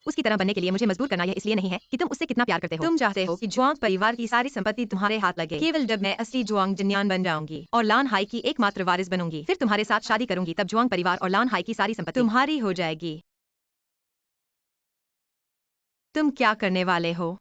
उसकी तरह बनने के लिए मुझे मजबूर करना यह इसलिए नहीं है कि तुम उससे कितना प्यार करते हो। तुम चाहते हो कि जुआंग परिवार की सारी संपत्ति तुम्हारे हाथ लगे। केवल जब मैं असली जुआंग जिन्यान बन जाऊंगी और लान हाई की एकमात्र वारिस बनूंगी, फिर तुम्हारे साथ शादी करूंगी, तब जुआंग परिवार और लान हाई की सारी संपत्ति तुम्हारी हो जाएगी। तुम क्या करने वाले हो?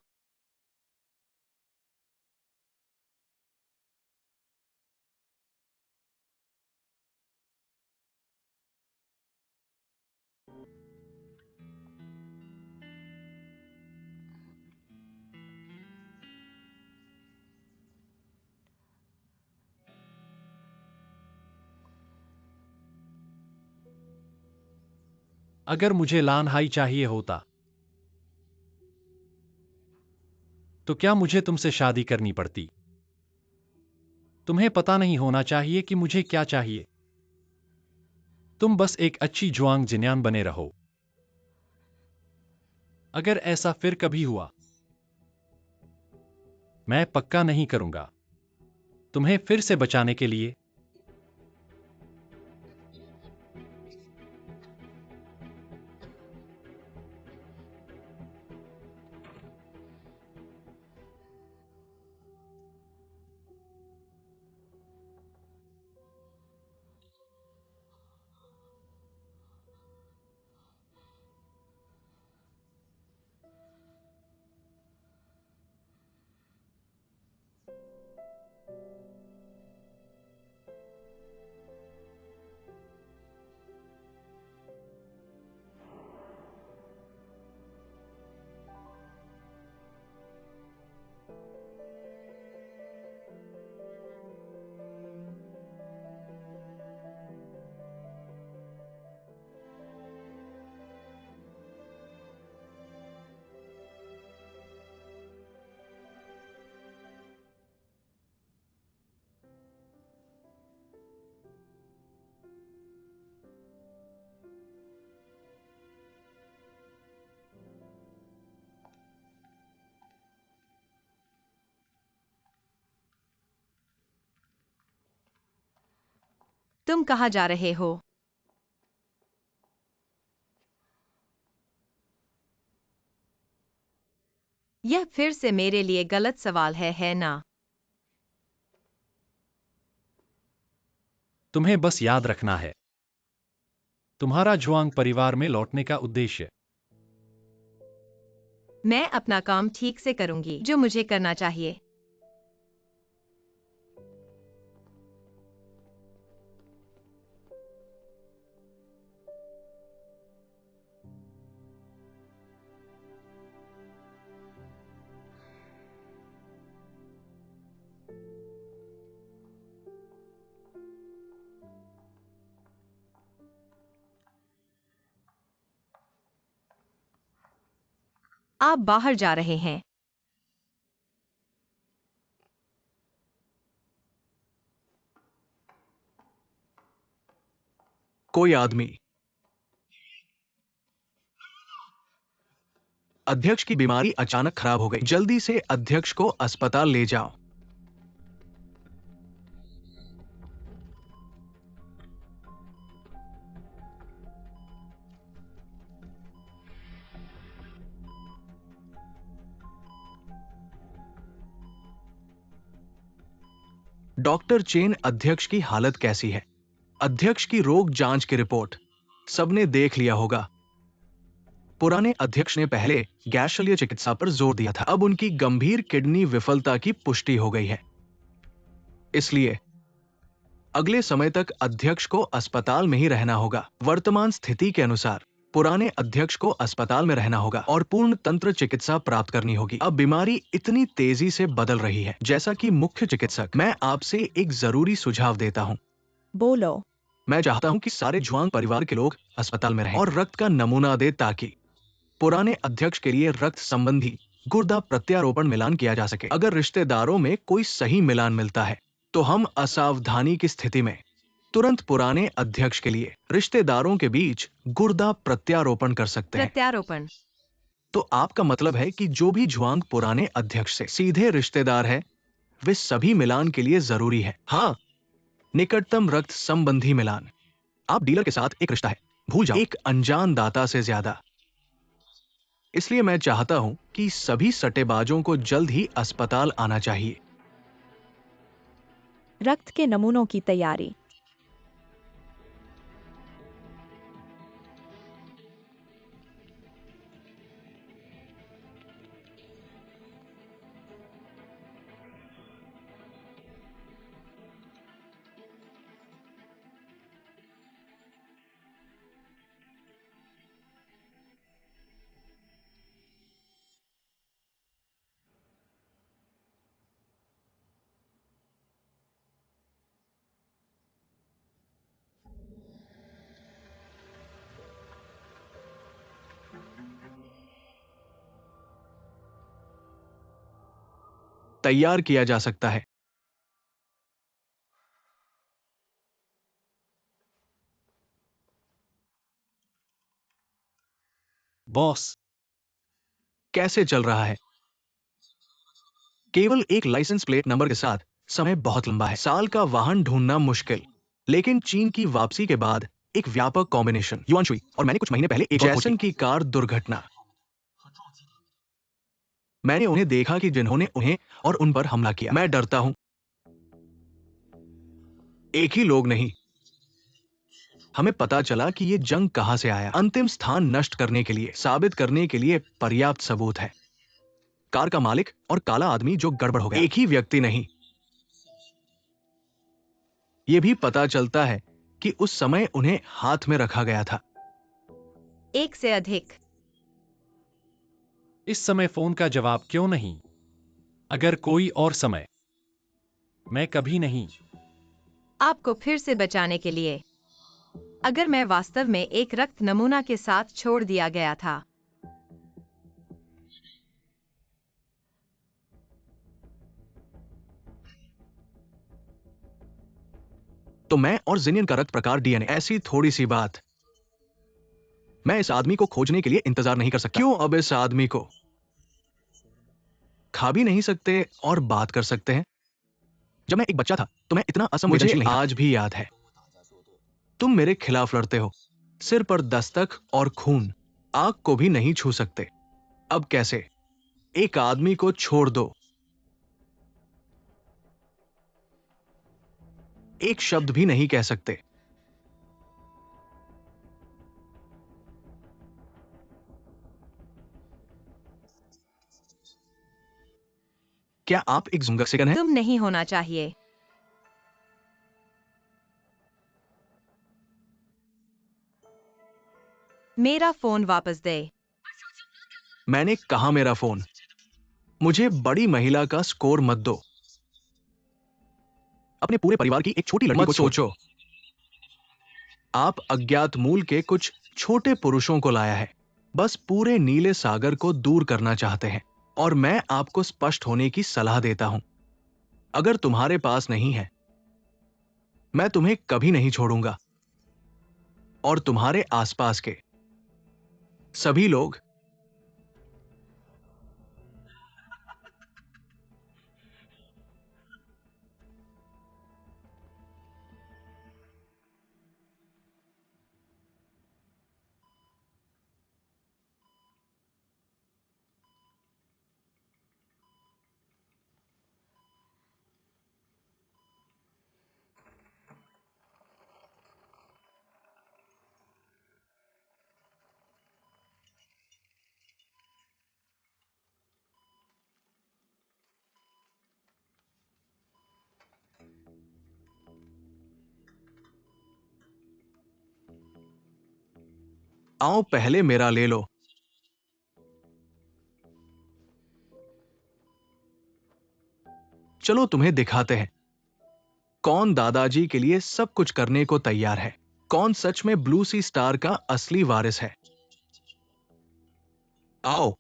अगर मुझे लान हाई चाहिए होता तो क्या मुझे तुमसे शादी करनी पड़ती? तुम्हें पता नहीं होना चाहिए कि मुझे क्या चाहिए। तुम बस एक अच्छी जुआंग जिन्यान बने रहो। अगर ऐसा फिर कभी हुआ, मैं पक्का नहीं करूंगा। तुम्हें फिर से बचाने के लिए। तुम कहाँ जा रहे हो? यह फिर से मेरे लिए गलत सवाल है ना? तुम्हें बस याद रखना है तुम्हारा जुआंग परिवार में लौटने का उद्देश्य। मैं अपना काम ठीक से करूंगी, जो मुझे करना चाहिए। आप बाहर जा रहे हैं। कोई आदमी अध्यक्ष की बीमारी अचानक खराब हो गई। जल्दी से अध्यक्ष को अस्पताल ले जाओ। डॉक्टर चेन, अध्यक्ष की हालत कैसी है? अध्यक्ष की रोग जांच की रिपोर्ट सबने देख लिया होगा। पुराने अध्यक्ष ने पहले गैर शल्य चिकित्सा पर जोर दिया था। अब उनकी गंभीर किडनी विफलता की पुष्टि हो गई है। इसलिए अगले समय तक अध्यक्ष को अस्पताल में ही रहना होगा। वर्तमान स्थिति के अनुसार पुराने अध्यक्ष को अस्पताल में रहना होगा और पूर्ण तंत्र चिकित्सा प्राप्त करनी होगी। अब बीमारी इतनी तेजी से बदल रही है। जैसा कि मुख्य चिकित्सक, मैं आपसे एक जरूरी सुझाव देता हूँ। बोलो। मैं चाहता हूँ कि सारे जुआंग परिवार के लोग अस्पताल में रहें और रक्त का नमूना दे, ताकि पुराने अध्यक्ष के लिए रक्त संबंधी गुर्दा प्रत्यारोपण मिलान किया जा सके। अगर रिश्तेदारों में कोई सही मिलान मिलता है तो हम असावधानी की स्थिति में तुरंत पुराने अध्यक्ष के लिए रिश्तेदारों के बीच गुर्दा प्रत्यारोपण कर सकते हैं। प्रत्यारोपण? तो आपका मतलब है कि जो भी जुआंग पुराने अध्यक्ष से सीधे रिश्तेदार है, वे सभी मिलान के लिए जरूरी है। हाँ, निकटतम रक्त संबंधी मिलान। आप डीलर के साथ एक रिश्ता है, भूल जाओ। एक अनजान दाता से ज्यादा। इसलिए मैं चाहता हूं कि सभी सट्टेबाजों को जल्द ही अस्पताल आना चाहिए। रक्त के नमूनों की तैयारी। तैयार किया जा सकता है। बॉस, कैसे चल रहा है? केवल एक लाइसेंस प्लेट नंबर के साथ समय बहुत लंबा है। साल का वाहन ढूंढना मुश्किल, लेकिन चीन की वापसी के बाद एक व्यापक कॉम्बिनेशन। युआन शुई और मैंने कुछ महीने पहले एक जैसन की कार दुर्घटना। मैंने उन्हें देखा कि जिन्होंने उन्हें और उन पर हमला किया। मैं डरता हूं। एक ही लोग नहीं। हमें पता चला कि ये जंग कहां से आया। अंतिम स्थान नष्ट करने के लिए, साबित करने के लिए पर्याप्त सबूत है। कार का मालिक और काला आदमी जो गड़बड़ हो गया। एक ही व्यक्ति नहीं। यह भी पता चलता है कि उस समय उन्हें हाथ में रखा गया था। एक से अधिक। इस समय फोन का जवाब क्यों नहीं? अगर कोई और समय। मैं कभी नहीं। आपको फिर से बचाने के लिए। अगर मैं वास्तव में एक रक्त नमूना के साथ छोड़ दिया गया था। तो मैं और जिनियन का रक्त प्रकार डीएनए। ऐसी थोड़ी सी बात। मैं इस आदमी को खोजने के लिए इंतजार नहीं कर सकता। क्यों अब इस आदमी को खा भी नहीं सकते और बात कर सकते हैं? जब मैं एक बच्चा था तो मैं इतना असंवेदनशील नहीं था। आज भी याद है। तुम मेरे खिलाफ लड़ते हो। सिर पर दस्तक और खून। आग को भी नहीं छू सकते। अब कैसे? एक आदमी को छोड़ दो। एक शब्द भी नहीं कह सकते। क्या आप एक जुंगक्सेकन हैं? तुम नहीं होना चाहिए। मेरा फोन वापस दे। मैंने कहा मेरा फोन। मुझे बड़ी महिला का स्कोर मत दो। अपने पूरे परिवार की एक छोटी लड़की को सोचो। आप अज्ञात मूल के कुछ छोटे पुरुषों को लाया है। बस पूरे नीले सागर को दूर करना चाहते हैं। और मैं आपको स्पष्ट होने की सलाह देता हूं। अगर तुम्हारे पास नहीं है, मैं तुम्हें कभी नहीं छोड़ूंगा। और तुम्हारे आसपास के सभी लोग। आओ पहले मेरा ले लो। चलो तुम्हें दिखाते हैं कौन दादाजी के लिए सब कुछ करने को तैयार है। कौन सच में ब्लू सी स्टार का असली वारिस है। आओ।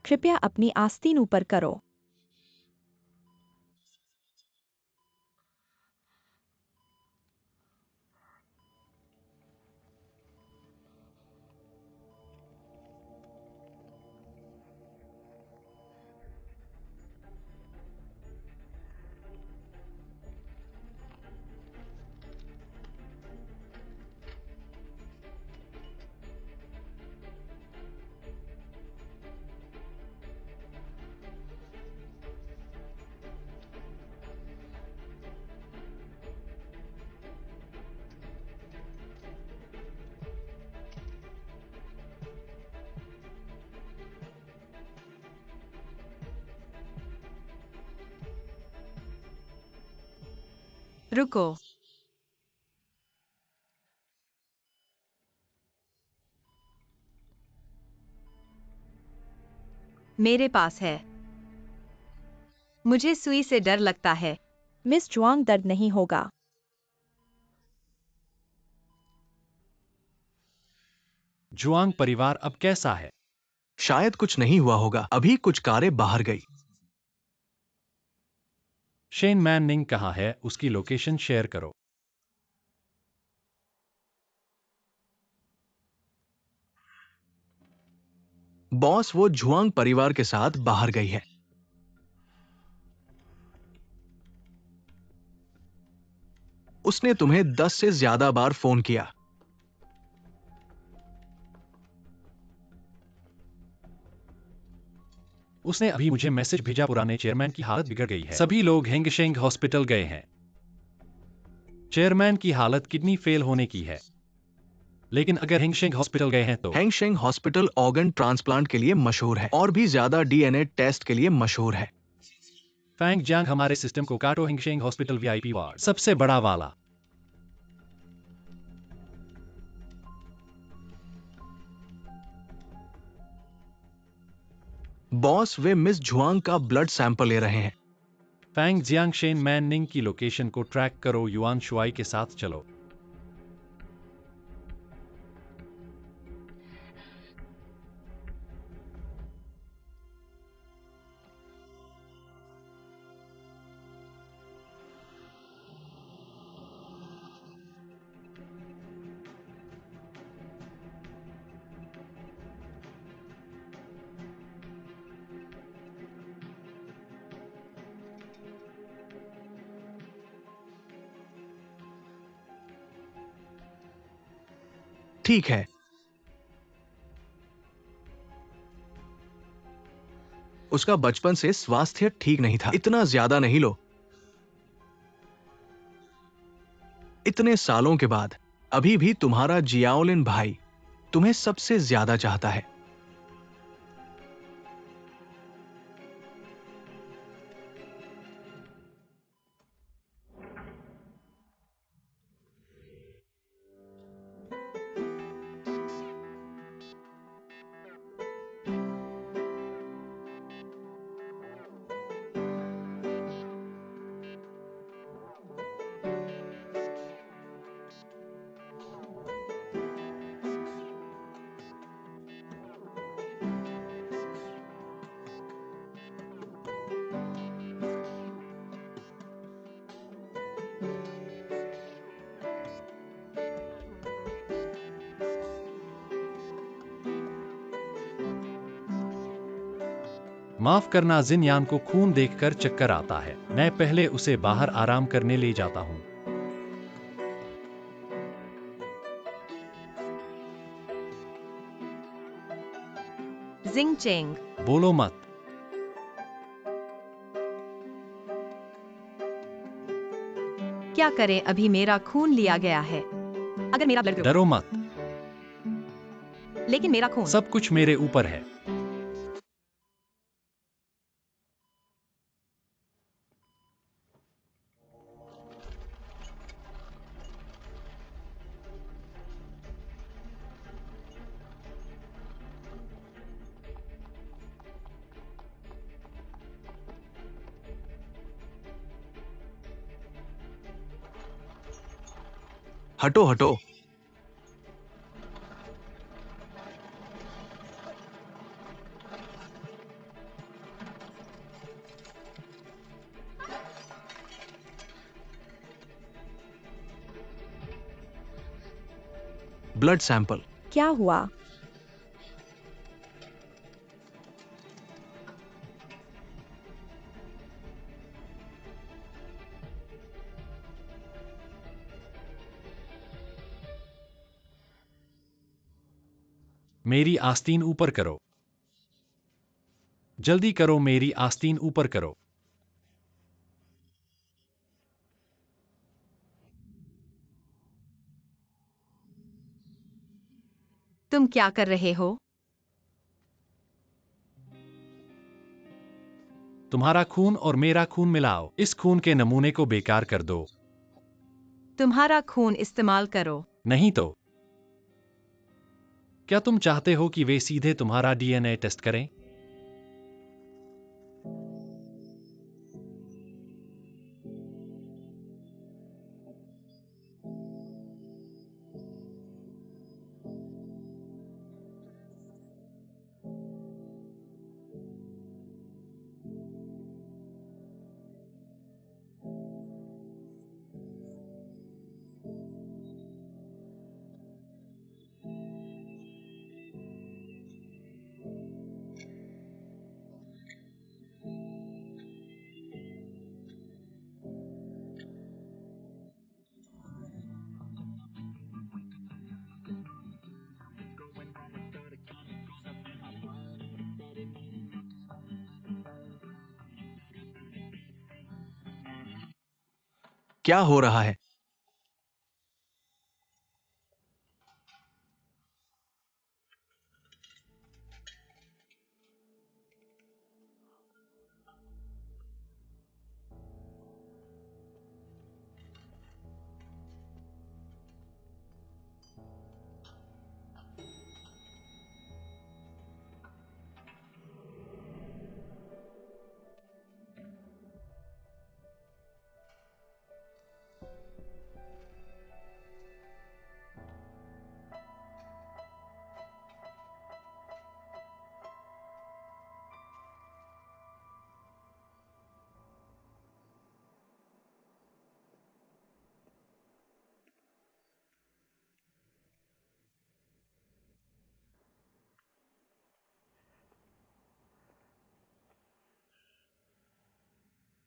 कृपया अपनी आस्तीन ऊपर करो। रुको। मेरे पास है। मुझे सुई से डर लगता है। मिस जुआंग, दर्द नहीं होगा। जुआंग परिवार अब कैसा है? शायद कुछ नहीं हुआ होगा, अभी कुछ कारें बाहर गई। शेन मैन निंग कहाँ है? उसकी लोकेशन शेयर करो। बॉस, वो झुआंग परिवार के साथ बाहर गई है। उसने तुम्हें 10 से ज्यादा बार फोन किया। उसने अभी मुझे मैसेज भेजा, पुराने चेयरमैन की हालत बिगड़ गई है। सभी लोग हेंगशेंग हॉस्पिटल गए हैं। चेयरमैन की हालत किडनी फेल होने की है। लेकिन अगर हेंगशेंग हॉस्पिटल गए हैं तो हेंगशेंग हॉस्पिटल ऑर्गन ट्रांसप्लांट के लिए मशहूर है और भी ज्यादा डीएनए टेस्ट के लिए मशहूर है। फैंग जांग, हमारे सिस्टम को काटो। हेंगशेंग हॉस्पिटल वीआईपी वार्ड, सबसे बड़ा वाला। बॉस, वे मिस झुआंग का ब्लड सैंपल ले रहे हैं। फैंग जियांग, शेन मैन निंग की लोकेशन को ट्रैक करो। युआन शुआई के साथ चलो। ठीक है। उसका बचपन से स्वास्थ्य ठीक नहीं था। इतना ज्यादा नहीं लो। इतने सालों के बाद अभी भी तुम्हारा जियाओलिन भाई तुम्हें सबसे ज्यादा चाहता है। माफ करना, जिनयान को खून देखकर चक्कर आता है। मैं पहले उसे बाहर आराम करने ले जाता हूँ। जिंग चेंग। बोलो मत। क्या करें, अभी मेरा खून लिया गया है। अगर मेरा ब्लड डरो मत, लेकिन मेरा खून। सब कुछ मेरे ऊपर है। हटो हटो। Blood sample. क्या हुआ? मेरी आस्तीन ऊपर करो। जल्दी करो, मेरी आस्तीन ऊपर करो। तुम क्या कर रहे हो? तुम्हारा खून और मेरा खून मिलाओ। इस खून के नमूने को बेकार कर दो। तुम्हारा खून इस्तेमाल करो। नहीं तो क्या तुम चाहते हो कि वे सीधे तुम्हारा डीएनए टेस्ट करें? क्या हो रहा है?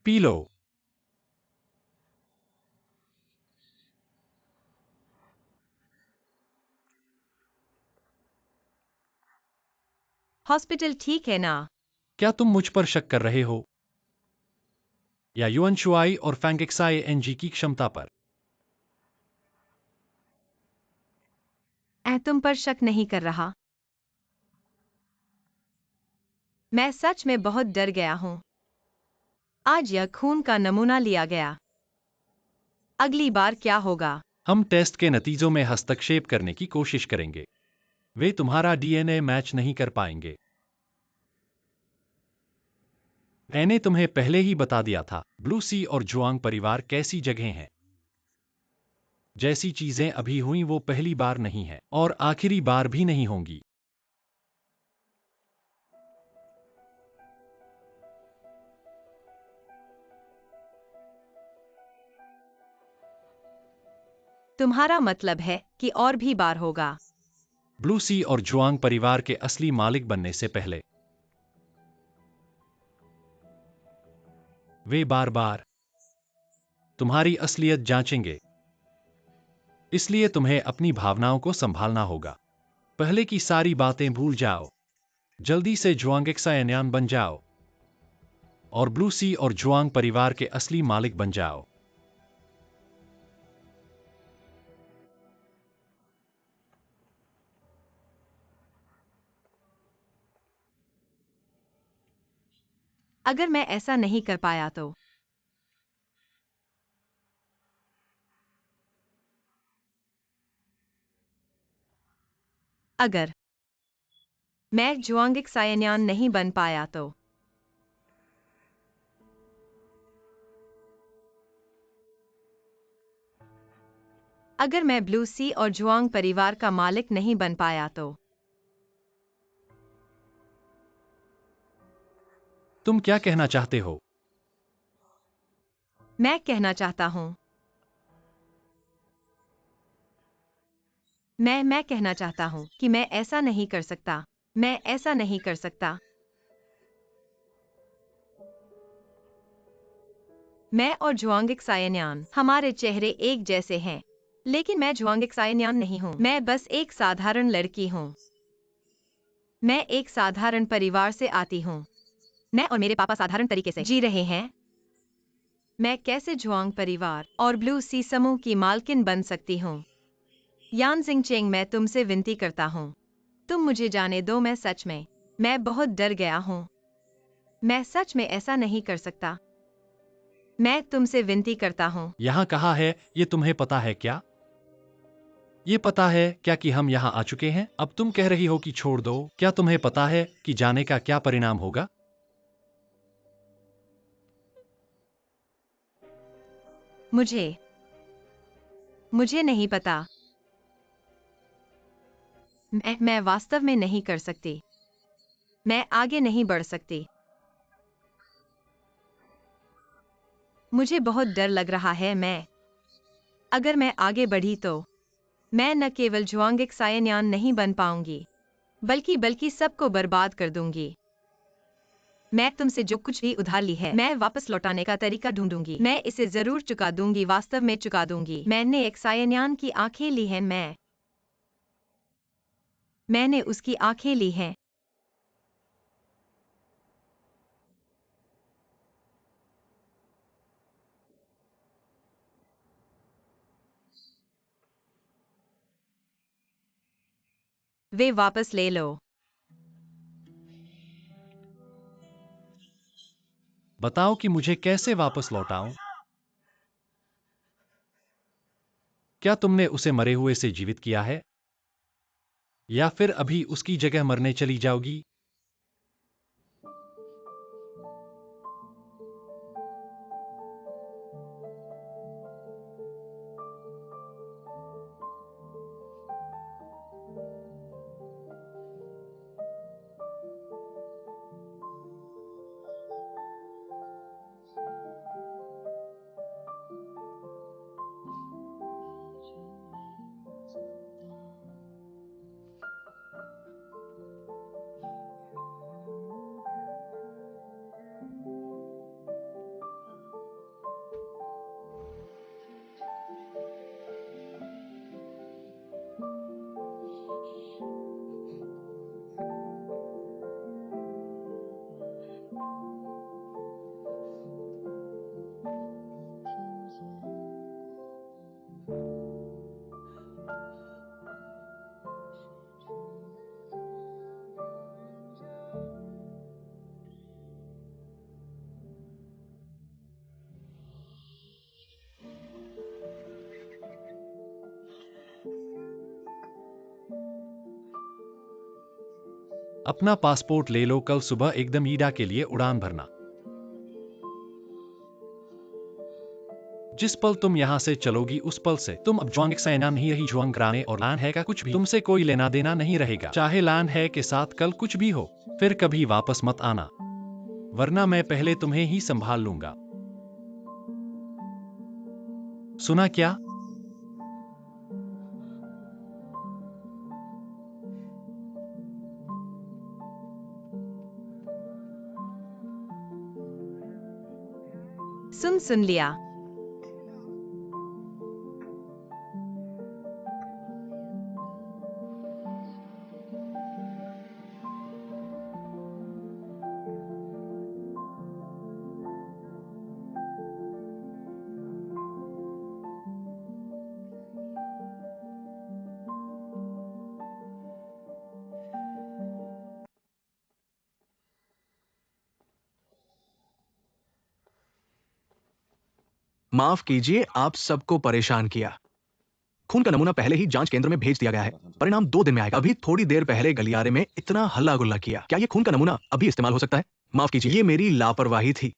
P low. हॉस्पिटल ठीक है ना? क्या तुम मुझ पर शक कर रहे हो या युएन शुआई और फैंगक्साई एनजी की क्षमता पर? तुम पर शक नहीं कर रहा। मैं सच में बहुत डर गया हूं। आज यह खून का नमूना लिया गया। अगली बार क्या होगा? हम टेस्ट के नतीजों में हस्तक्षेप करने की कोशिश करेंगे। वे तुम्हारा डीएनए मैच नहीं कर पाएंगे। मैंने तुम्हें पहले ही बता दिया था, ब्लू सी और जुआंग परिवार कैसी जगह हैं। जैसी चीजें अभी हुई वो पहली बार नहीं है और आखिरी बार भी नहीं होंगी। तुम्हारा मतलब है कि और भी बार होगा? ब्लू सी और जुआंग परिवार के असली मालिक बनने से पहले वे बार बार तुम्हारी असलियत जांचेंगे। इसलिए तुम्हें अपनी भावनाओं को संभालना होगा। पहले की सारी बातें भूल जाओ। जल्दी से जुआंगक्सायन्यान बन जाओ और ब्लू सी और जुआंग परिवार के असली मालिक बन जाओ। अगर मैं ऐसा नहीं कर पाया तो? अगर मैं जुआंगक्सायन्यान नहीं बन पाया तो? अगर मैं ब्लू सी और जुआंग परिवार का मालिक नहीं बन पाया तो? तुम क्या कहना चाहते हो? मैं कहना चाहता हूं मैं कहना चाहता हूँ कि मैं ऐसा नहीं कर सकता। मैं ऐसा नहीं कर सकता। मैं और जुआंग सायन्यान, हमारे चेहरे एक जैसे हैं। लेकिन मैं जुआंग सायन्यान नहीं हूँ। मैं बस एक साधारण लड़की हूँ। मैं एक साधारण परिवार से आती हूँ। मैं और मेरे पापा साधारण तरीके से जी रहे हैं। मैं कैसे जुआंग परिवार और ब्लू सी समूह की मालकिन बन सकती हूँ? यान जिंगचेंग, मैं तुमसे विनती करता हूँ, तुम मुझे जाने दो। मैं बहुत डर गया हूँ। मैं सच में ऐसा नहीं कर सकता। मैं तुमसे विनती करता हूँ। यहाँ कहा है, ये तुम्हें पता है क्या? ये पता है क्या कि हम यहाँ आ चुके हैं? अब तुम कह रही हो कि छोड़ दो। क्या तुम्हें पता है कि जाने का क्या परिणाम होगा? मुझे नहीं पता। मैं वास्तव में नहीं कर सकती। मैं आगे नहीं बढ़ सकती। मुझे बहुत डर लग रहा है। अगर मैं आगे बढ़ी तो मैं न केवल जुआंग सायन्यान नहीं बन पाऊंगी, बल्कि सबको बर्बाद कर दूंगी। मैं तुमसे जो कुछ भी उधार ली है, मैं वापस लौटाने का तरीका ढूंढूंगी। मैं इसे जरूर चुका दूंगी, वास्तव में चुका दूंगी। मैंने एक सायन्यान की आंखें ली हैं। मैंने उसकी आंखें ली हैं। वे वापस ले लो। बताओ कि मुझे कैसे वापस लौटाऊं? क्या तुमने उसे मरे हुए से जीवित किया है? या फिर अभी उसकी जगह मरने चली जाओगी? अपना पासपोर्ट ले लो। कल सुबह एकदम ईडा के लिए उड़ान भरना। जिस पल तुम यहाँ से चलोगी, उस पल से तुम अब जुआंग सैना नहीं रही। जुआंग राने और लान है का कुछ भी तुमसे कोई लेना देना नहीं रहेगा। चाहे लान है के साथ कल कुछ भी हो, फिर कभी वापस मत आना, वरना मैं पहले तुम्हें ही संभाल लूंगा। सुना क्या? सुन लिया। माफ कीजिए, आप सबको परेशान किया। खून का नमूना पहले ही जांच केंद्र में भेज दिया गया है। परिणाम 2 दिन में आएगा। अभी थोड़ी देर पहले गलियारे में इतना हल्ला गुल्ला किया। क्या ये खून का नमूना अभी इस्तेमाल हो सकता है? माफ कीजिए, ये मेरी लापरवाही थी।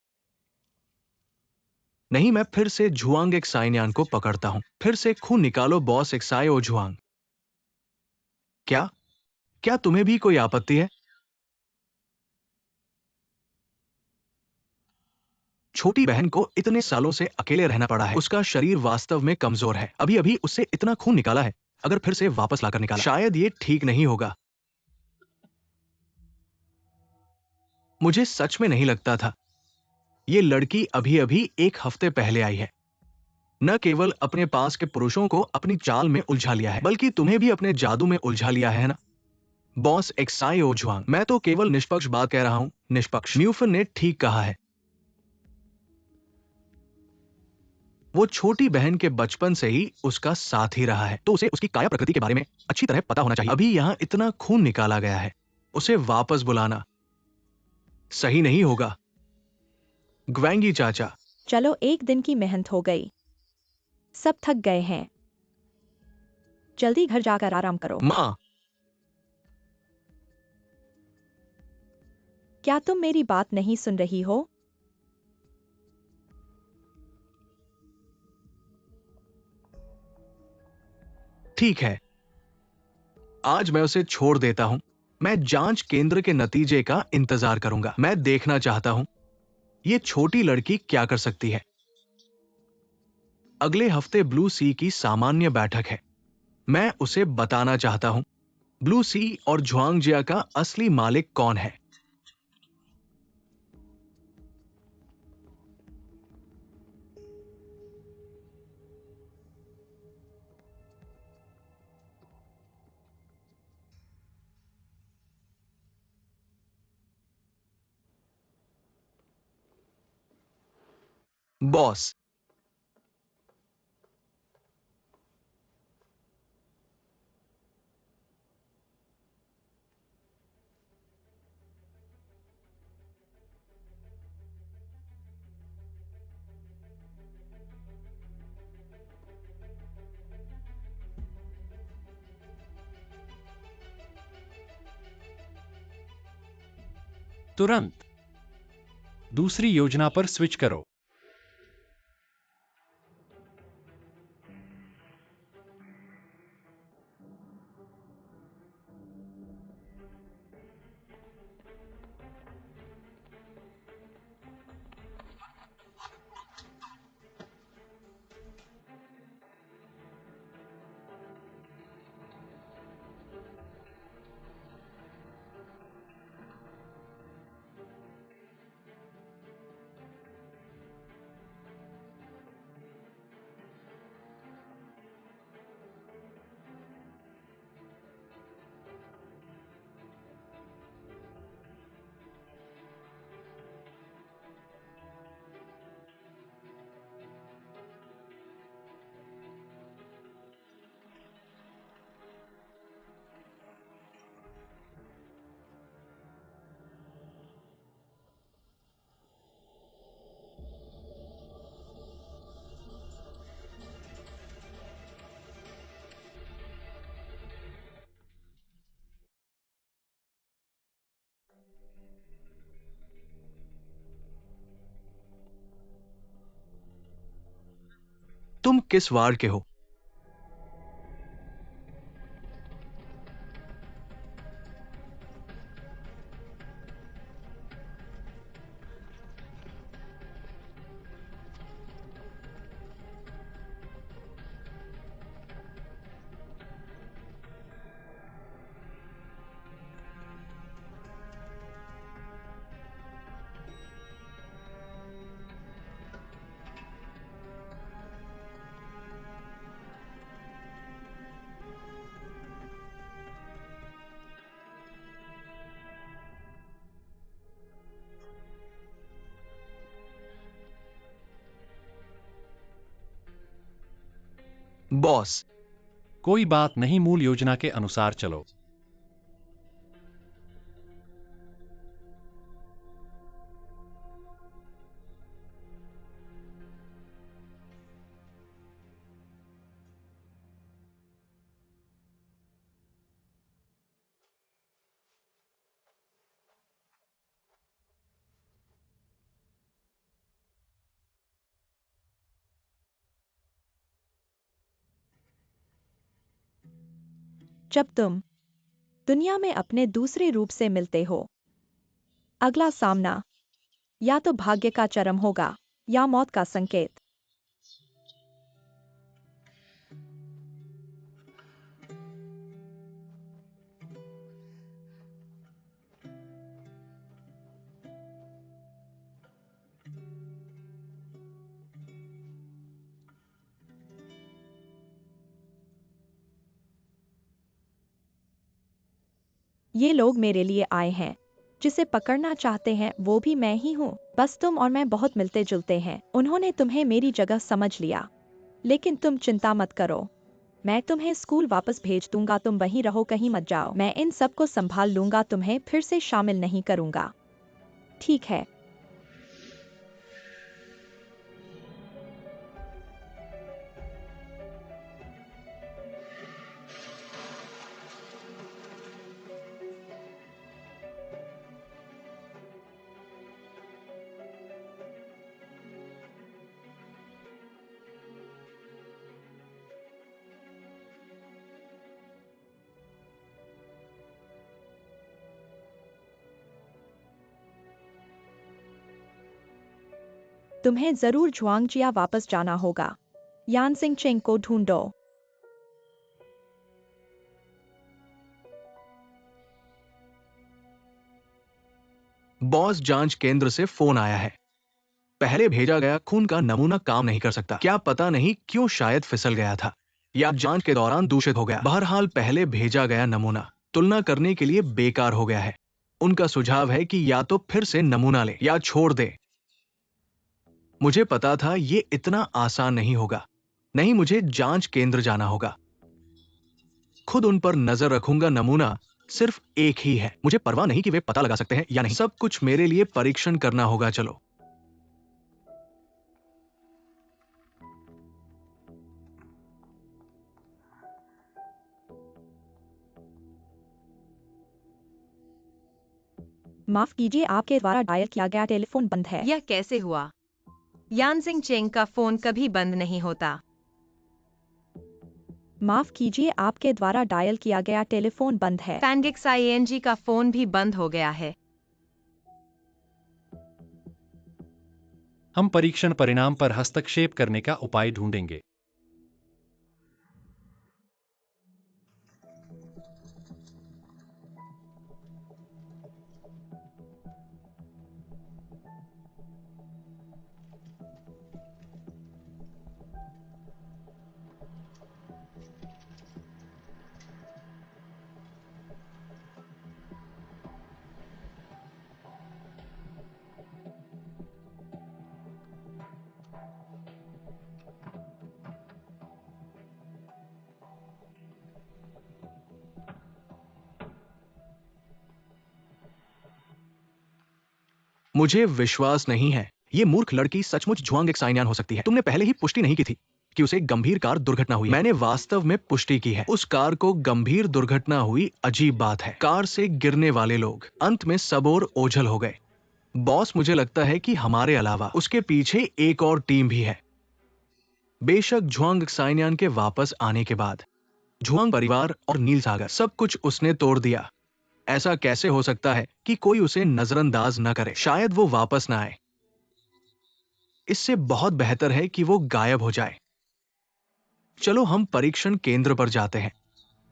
नहीं, मैं फिर से झुआंग एक साइन्यान को पकड़ता हूं। फिर से खून निकालो बॉस एक साय ओ झुआंग। क्या क्या तुम्हें भी कोई आपत्ति है? छोटी बहन को इतने सालों से अकेले रहना पड़ा है। उसका शरीर वास्तव में कमजोर है। अभी अभी उससे इतना खून निकाला है। अगर फिर से वापस लाकर निकाला। शायद ये ठीक नहीं होगा। मुझे सच में नहीं लगता था। ये लड़की अभी अभी 1 हफ्ते पहले आई है। न केवल अपने पास के पुरुषों को अपनी चाल में उलझा लिया है, बल्कि तुम्हें भी अपने जादू में उलझा लिया है ना? बॉस एक्साई जुआंग, मैं तो केवल निष्पक्ष बात कह रहा हूं। निष्पक्ष। म्यूफन ने ठीक कहा है। वो छोटी बहन के बचपन से ही उसका साथ ही रहा है, तो उसे उसकी काया प्रकृति के बारे में अच्छी तरह पता होना चाहिए। अभी यहाँ इतना खून निकाला गया है, उसे वापस बुलाना सही नहीं होगा। ग्वेंगी चाचा। चलो, एक दिन की मेहनत हो गई। सब थक गए हैं। जल्दी घर जाकर आराम करो। माँ, क्या तुम मेरी बात नहीं सुन रही हो? ठीक है, आज मैं उसे छोड़ देता हूं। मैं जांच केंद्र के नतीजे का इंतजार करूंगा। मैं देखना चाहता हूं ये छोटी लड़की क्या कर सकती है। अगले हफ्ते ब्लू सी की सामान्य बैठक है। मैं उसे बताना चाहता हूं ब्लू सी और झुआंगजिया का असली मालिक कौन है। बॉस, तुरंत दूसरी योजना पर स्विच करो। तुम किस वार्ड के हो? बॉस, कोई बात नहीं, मूल योजना के अनुसार चलो। जब तुम दुनिया में अपने दूसरे रूप से मिलते हो, अगला सामना या तो भाग्य का चरम होगा या मौत का संकेत। ये लोग मेरे लिए आए हैं। जिसे पकड़ना चाहते हैं वो भी मैं ही हूँ। बस तुम और मैं बहुत मिलते जुलते हैं। उन्होंने तुम्हें मेरी जगह समझ लिया। लेकिन तुम चिंता मत करो, मैं तुम्हें स्कूल वापस भेज दूंगा। तुम वहीं रहो, कहीं मत जाओ। मैं इन सबको संभाल लूंगा, तुम्हें फिर से शामिल नहीं करूंगा। ठीक है? तुम्हें जरूर झुआंगजिया वापस जाना होगा। यानसिंग चेंग को ढूंढो। बॉस, जांच केंद्र से फोन आया है। पहले भेजा गया खून का नमूना काम नहीं कर सकता। क्या पता नहीं क्यों, शायद फिसल गया था या जांच के दौरान दूषित हो गया। बहरहाल पहले भेजा गया नमूना तुलना करने के लिए बेकार हो गया है। उनका सुझाव है कि या तो फिर से नमूना ले या छोड़ दे। मुझे पता था ये इतना आसान नहीं होगा। नहीं, मुझे जांच केंद्र जाना होगा। खुद उन पर नजर रखूंगा। नमूना सिर्फ एक ही है। मुझे परवाह नहीं कि वे पता लगा सकते हैं या नहीं। सब कुछ मेरे लिए परीक्षण करना होगा। चलो। माफ कीजिए, आपके द्वारा डायल किया गया टेलीफोन बंद है। यह कैसे हुआ? यानजिंग चेंग का फोन कभी बंद नहीं होता। माफ कीजिए, आपके द्वारा डायल किया गया टेलीफोन बंद है। फैंगिक्स का फोन भी बंद हो गया है। हम परीक्षण परिणाम पर हस्तक्षेप करने का उपाय ढूंढेंगे। मुझे विश्वास नहीं है, ये मूर्ख लड़की सचमुच झुआंग एक्साइनियान हो सकती है। तुमने पहले ही पुष्टि नहीं की थी कि उसे गंभीर कार दुर्घटना हुई। मैंने वास्तव में पुष्टि की है। उस कार को गंभीर दुर्घटना हुई। अजीब बात है, कार से गिरने वाले लोग अंत में सब और ओझल हो गए। बॉस, मुझे लगता है कि हमारे अलावा उसके पीछे एक और टीम भी है। बेशक झुआंग एक्साइनियान के वापस आने के बाद झुआंग परिवार और नील सागर सब कुछ उसने तोड़ दिया। ऐसा कैसे हो सकता है कि कोई उसे नजरअंदाज न करे? शायद वो वापस ना आए। इससे बहुत बेहतर है कि वो गायब हो जाए। चलो हम परीक्षण केंद्र पर जाते हैं।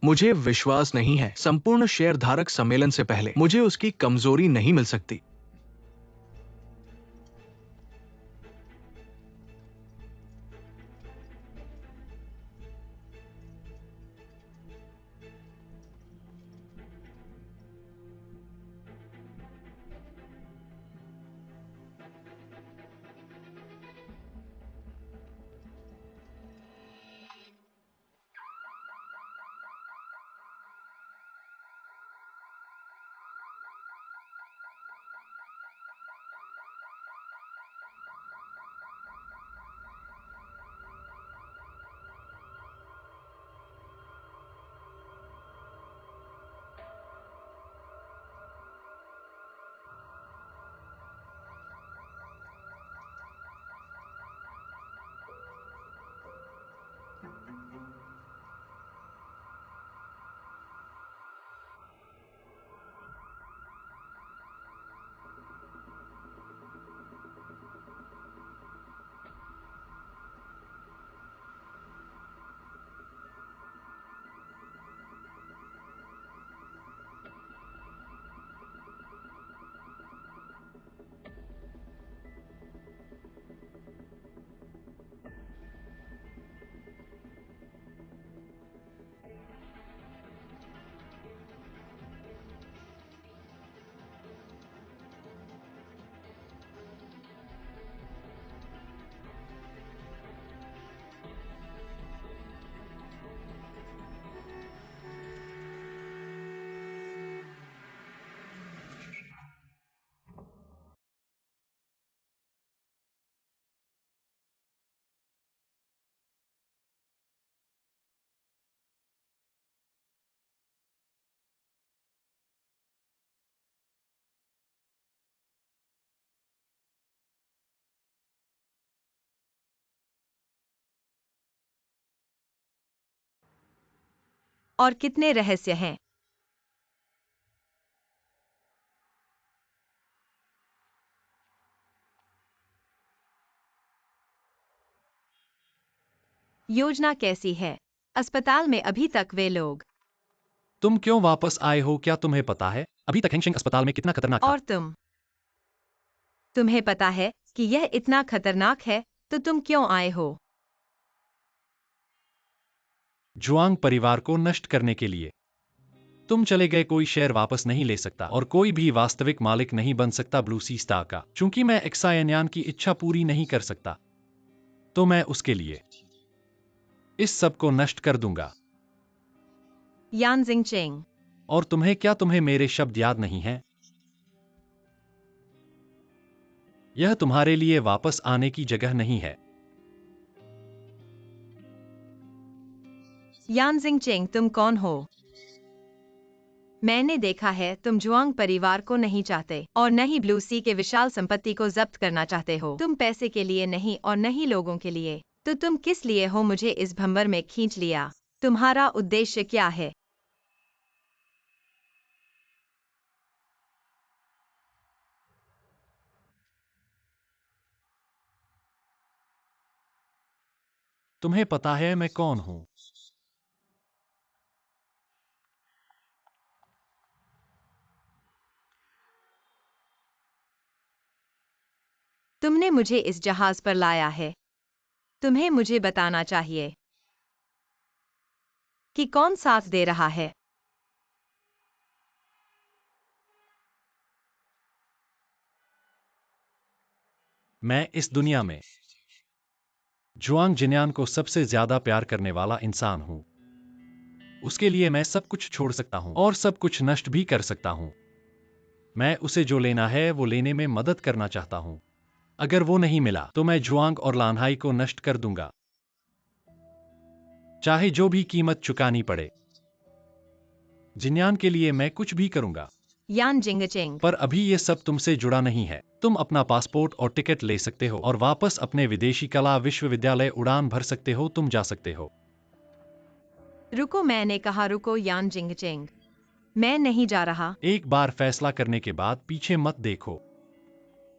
मुझे विश्वास नहीं है, संपूर्ण शेयरधारक सम्मेलन से पहले मुझे उसकी कमजोरी नहीं मिल सकती। और कितने रहस्य हैं। योजना कैसी है? अस्पताल में अभी तक वे लोग। तुम क्यों वापस आए हो? क्या तुम्हें पता है अभी तक हेंगशेंग अस्पताल में कितना खतरनाक था? और तुम्हें पता है कि यह इतना खतरनाक है, तो तुम क्यों आए हो? जुआंग परिवार को नष्ट करने के लिए। तुम चले गए, कोई शेयर वापस नहीं ले सकता और कोई भी वास्तविक मालिक नहीं बन सकता ब्लू सी स्टार का। चूंकि मैं एक्सायन्यान की इच्छा पूरी नहीं कर सकता, तो मैं उसके लिए इस सब को नष्ट कर दूंगा। यान जिंगचेंग। और तुम्हें क्या तुम्हें मेरे शब्द याद नहीं हैं? यह तुम्हारे लिए वापस आने की जगह नहीं है। यान जिंगचेंग, तुम कौन हो? मैंने देखा है तुम जुआंग परिवार को नहीं चाहते और न ही ब्लू सी के विशाल संपत्ति को जब्त करना चाहते हो। तुम पैसे के लिए नहीं और न ही लोगों के लिए। तो तुम किस लिए हो मुझे इस भंवर में खींच लिया? तुम्हारा उद्देश्य क्या है? तुम्हें पता है मैं कौन हूं? तुमने मुझे इस जहाज पर लाया है। तुम्हें मुझे बताना चाहिए कि कौन साथ दे रहा है। मैं इस दुनिया में जुआंग जिन्यान को सबसे ज्यादा प्यार करने वाला इंसान हूं। उसके लिए मैं सब कुछ छोड़ सकता हूं और सब कुछ नष्ट भी कर सकता हूं। मैं उसे जो लेना है वो लेने में मदद करना चाहता हूं। अगर वो नहीं मिला तो मैं जुआंग और लानहाई को नष्ट कर दूंगा, चाहे जो भी कीमत चुकानी पड़े। जिन्यान के लिए मैं कुछ भी करूंगा। यान जिंगचेंग। पर अभी ये सब तुमसे जुड़ा नहीं है। तुम अपना पासपोर्ट और टिकट ले सकते हो और वापस अपने विदेशी कला विश्वविद्यालय उड़ान भर सकते हो। तुम जा सकते हो। रुको, मैंने कहा रुको यान जिंगचेंग। मैं नहीं जा रहा। एक बार फैसला करने के बाद पीछे मत देखो।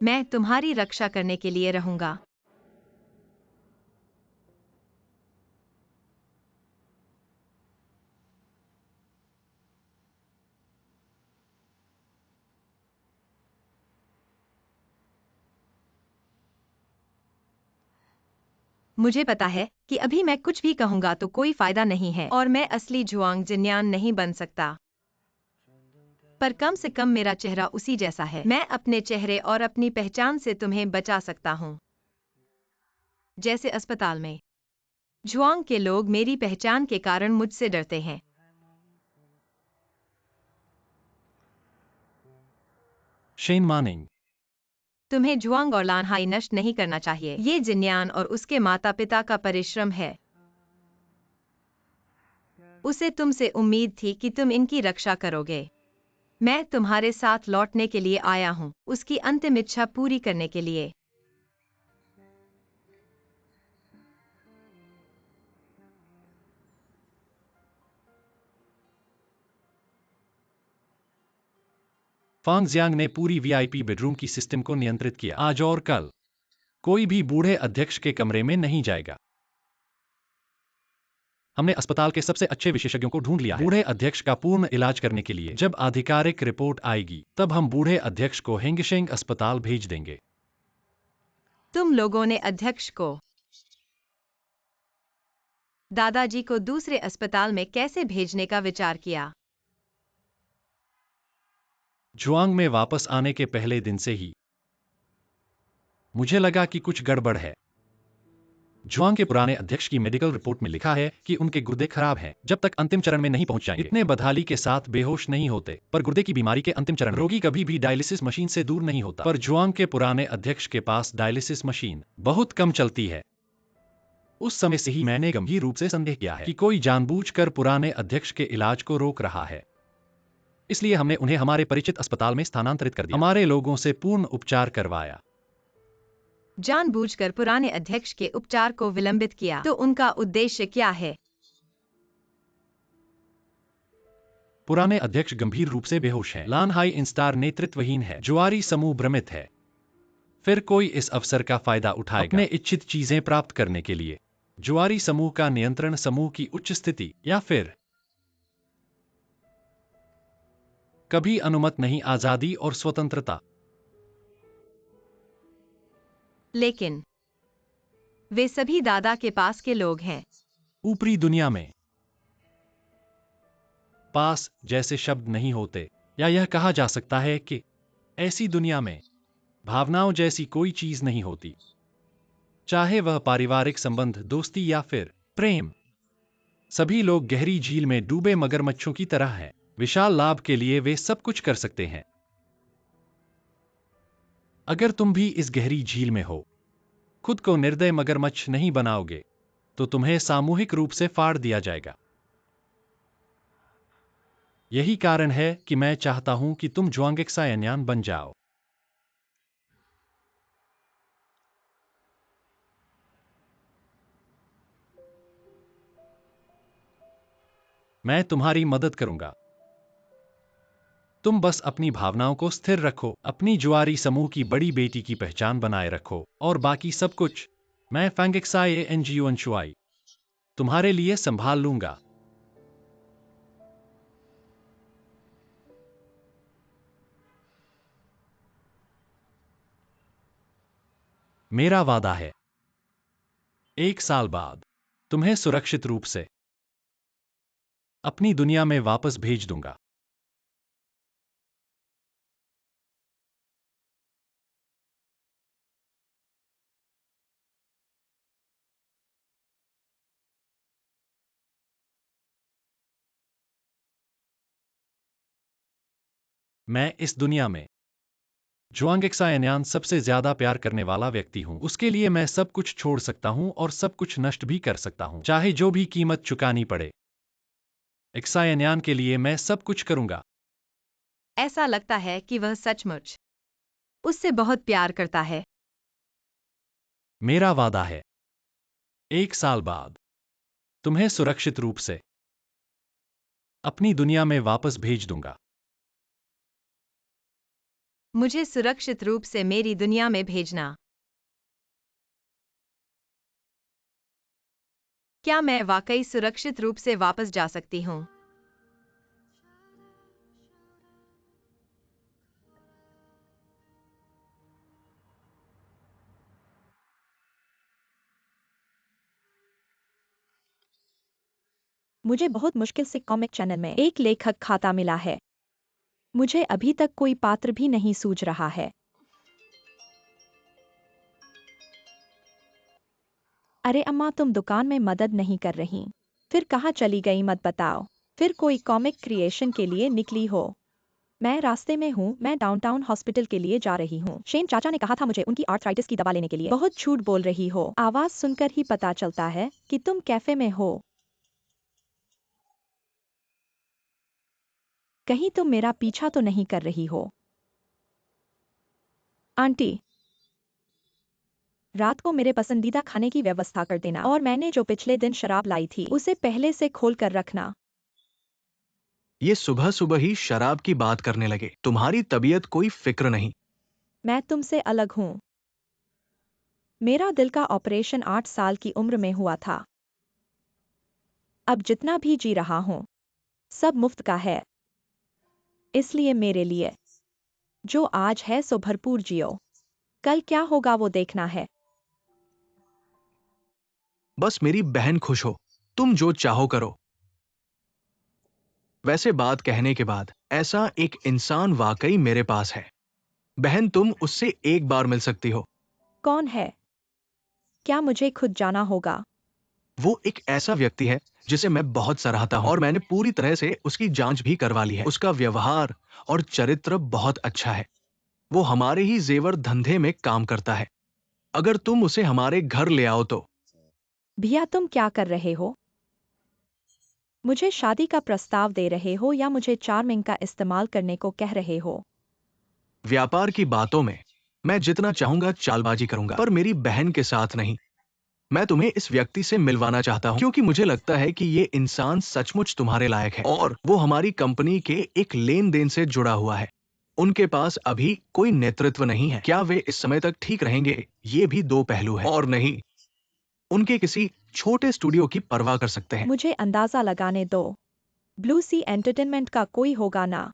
मैं तुम्हारी रक्षा करने के लिए रहूंगा। मुझे पता है कि अभी मैं कुछ भी कहूंगा तो कोई फायदा नहीं है और मैं असली जुआंग जिन्यान नहीं बन सकता। पर कम से कम मेरा चेहरा उसी जैसा है। मैं अपने चेहरे और अपनी पहचान से तुम्हें बचा सकता हूँ। जैसे अस्पताल में जुआंग के लोग मेरी पहचान के कारण मुझसे डरते हैं। Shane morning. तुम्हें जुआंग और लानहाई नष्ट नहीं करना चाहिए। ये जिन्यान और उसके माता पिता का परिश्रम है। उसे तुमसे उम्मीद थी कि तुम इनकी रक्षा करोगे। मैं तुम्हारे साथ लौटने के लिए आया हूँ, उसकी अंतिम इच्छा पूरी करने के लिए। फांग जियांग ने पूरी वीआईपी बेडरूम की सिस्टम को नियंत्रित किया। आज और कल कोई भी बूढ़े अध्यक्ष के कमरे में नहीं जाएगा। हमने अस्पताल के सबसे अच्छे विशेषज्ञों को ढूंढ लिया है बूढ़े अध्यक्ष का पूर्ण इलाज करने के लिए। जब आधिकारिक रिपोर्ट आएगी तब हम बूढ़े अध्यक्ष को हेंगशेंग अस्पताल भेज देंगे। तुम लोगों ने अध्यक्ष को, दादाजी को दूसरे अस्पताल में कैसे भेजने का विचार किया? जुआंग में वापस आने के पहले दिन से ही मुझे लगा कि कुछ गड़बड़ है। जुआंग के पुराने अध्यक्ष की मेडिकल रिपोर्ट में लिखा है कि उनके गुर्दे खराब हैं। जब तक अंतिम चरण में नहीं पहुंच जाएंगे, इतने बदहाली के साथ बेहोश नहीं होते। पर गुर्दे की बीमारी के अंतिम चरण, रोगी कभी भी डायलिसिस मशीन से दूर नहीं होता। पर जुआंग के पुराने अध्यक्ष के पास डायलिसिस मशीन बहुत कम चलती है। उस समय से ही मैंने गंभीर रूप से संदेह किया है कि कोई जानबूझकर पुराने अध्यक्ष के इलाज को रोक रहा है। इसलिए हमने उन्हें हमारे परिचित अस्पताल में स्थानांतरित कर दिया। हमारे लोगों से पूर्ण उपचार करवाया। जानबूझकर पुराने अध्यक्ष के उपचार को विलंबित किया, तो उनका उद्देश्य क्या है? पुराने अध्यक्ष गंभीर रूप से बेहोश हैं। लान हाई इंस्टार नेतृत्वहीन है। जुआरी समूह भ्रमित है। फिर कोई इस अवसर का फायदा उठाएगा अपने इच्छित चीजें प्राप्त करने के लिए। जुआरी समूह का नियंत्रण, समूह की उच्च स्थिति, या फिर कभी अनुमत नहीं आजादी और स्वतंत्रता। लेकिन वे सभी दादा के पास के लोग हैं। ऊपरी दुनिया में पास जैसे शब्द नहीं होते, या यह कहा जा सकता है कि ऐसी दुनिया में भावनाओं जैसी कोई चीज नहीं होती, चाहे वह पारिवारिक संबंध, दोस्ती या फिर प्रेम। सभी लोग गहरी झील में डूबे मगरमच्छों की तरह हैं। विशाल लाभ के लिए वे सब कुछ कर सकते हैं। अगर तुम भी इस गहरी झील में हो, खुद को निर्दय मगरमच्छ नहीं बनाओगे तो तुम्हें सामूहिक रूप से फाड़ दिया जाएगा। यही कारण है कि मैं चाहता हूं कि तुम ज़ुआंगक्सायन्यान बन जाओ। मैं तुम्हारी मदद करूंगा। तुम बस अपनी भावनाओं को स्थिर रखो, अपनी जुआरी समूह की बड़ी बेटी की पहचान बनाए रखो, और बाकी सब कुछ मैं फैंगक्साएनजीओनशुआई तुम्हारे लिए संभाल लूंगा। मेरा वादा है, 1 साल बाद तुम्हें सुरक्षित रूप से अपनी दुनिया में वापस भेज दूंगा। मैं इस दुनिया में ज़ुआंगक्सायन्यान सबसे ज्यादा प्यार करने वाला व्यक्ति हूं। उसके लिए मैं सब कुछ छोड़ सकता हूं और सब कुछ नष्ट भी कर सकता हूं, चाहे जो भी कीमत चुकानी पड़े। एक्सायन्यान के लिए मैं सब कुछ करूंगा। ऐसा लगता है कि वह सचमुच उससे बहुत प्यार करता है। मेरा वादा है, 1 साल बाद तुम्हें सुरक्षित रूप से अपनी दुनिया में वापस भेज दूंगा। मुझे सुरक्षित रूप से मेरी दुनिया में भेजना। क्या मैं वाकई सुरक्षित रूप से वापस जा सकती हूँ? मुझे बहुत मुश्किल से कॉमिक चैनल में एक लेखक खाता मिला है। मुझे अभी तक कोई पात्र भी नहीं सूझ रहा है। अरे अम्मा, तुम दुकान में मदद नहीं कर रही, फिर कहाँ चली गई मत बताओ। फिर कोई कॉमिक क्रिएशन के लिए निकली हो? मैं रास्ते में हूँ, मैं डाउनटाउन हॉस्पिटल के लिए जा रही हूँ। शेन चाचा ने कहा था मुझे उनकी आर्थराइटिस की दवा लेने के लिए। बहुत झूठ बोल रही हो, आवाज सुनकर ही पता चलता है कि तुम कैफे में हो। कहीं तुम मेरा पीछा तो नहीं कर रही हो? आंटी, रात को मेरे पसंदीदा खाने की व्यवस्था कर देना, और मैंने जो पिछले दिन शराब लाई थी उसे पहले से खोल कर रखना। ये सुबह सुबह ही शराब की बात करने लगे। तुम्हारी तबीयत कोई फिक्र नहीं। मैं तुमसे अलग हूँ। मेरा दिल का ऑपरेशन 8 साल की उम्र में हुआ था। अब जितना भी जी रहा हूँ सब मुफ्त का है। इसलिए मेरे लिए जो आज है सो भरपूर जियो। कल क्या होगा वो देखना है। बस मेरी बहन खुश हो, तुम जो चाहो करो। वैसे बात कहने के बाद, ऐसा एक इंसान वाकई मेरे पास है। बहन, तुम उससे एक बार मिल सकती हो। कौन है? क्या मुझे खुद जाना होगा? वो एक ऐसा व्यक्ति है जिसे मैं बहुत सराहता हूं, और मैंने पूरी तरह से उसकी जांच भी करवा ली है। उसका व्यवहार और चरित्र बहुत अच्छा है। वो हमारे ही जेवर धंधे में काम करता है। अगर तुम उसे हमारे घर ले आओ तो। भैया, तुम क्या कर रहे हो? मुझे शादी का प्रस्ताव दे रहे हो या मुझे चार्मिंग का इस्तेमाल करने को कह रहे हो? व्यापार की बातों में मैं जितना चाहूंगा चालबाजी करूंगा, पर मेरी बहन के साथ नहीं। मैं तुम्हें इस व्यक्ति से मिलवाना चाहता हूँ क्योंकि मुझे लगता है कि ये इंसान सचमुच तुम्हारे लायक है और वो हमारी कंपनी के एक लेन देन से जुड़ा हुआ है। उनके पास अभी कोई नेतृत्व नहीं है। क्या वे इस समय तक ठीक रहेंगे? ये भी दो पहलू है। और नहीं, उनके किसी छोटे स्टूडियो की परवाह कर सकते हैं। मुझे अंदाजा लगाने दो, ब्लू सी एंटरटेनमेंट का कोई होगा ना।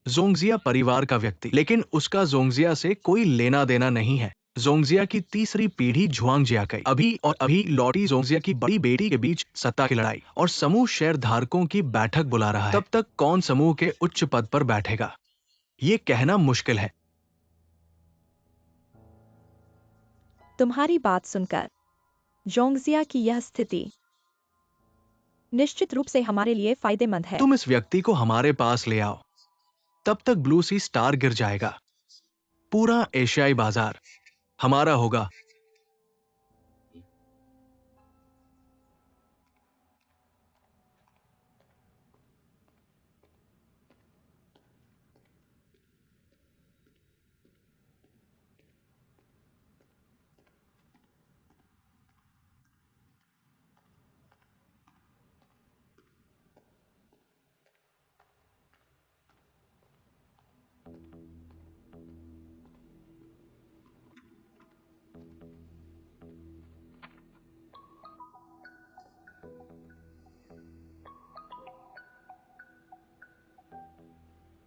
जोंगजिया परिवार का व्यक्ति, लेकिन उसका जोंगजिया से कोई लेना देना नहीं है। जोंगजिया की तीसरी पीढ़ी झुआंग जियाकई अभी लॉटी जोंगजिया की बड़ी बेटी के बीच सत्ता की लड़ाई और समूह शेयर धारकों की बैठक बुला रहा है। तब तक कौन समूह के उच्च पद पर बैठेगा, ये कहना मुश्किल है। तुम्हारी बात सुनकर जोंगजिया की यह स्थिति निश्चित रूप से हमारे लिए फायदेमंद है। तुम इस व्यक्ति को हमारे पास ले आओ, तब तक ब्लू सी स्टार गिर जाएगा। पूरा एशियाई बाजार हमारा होगा।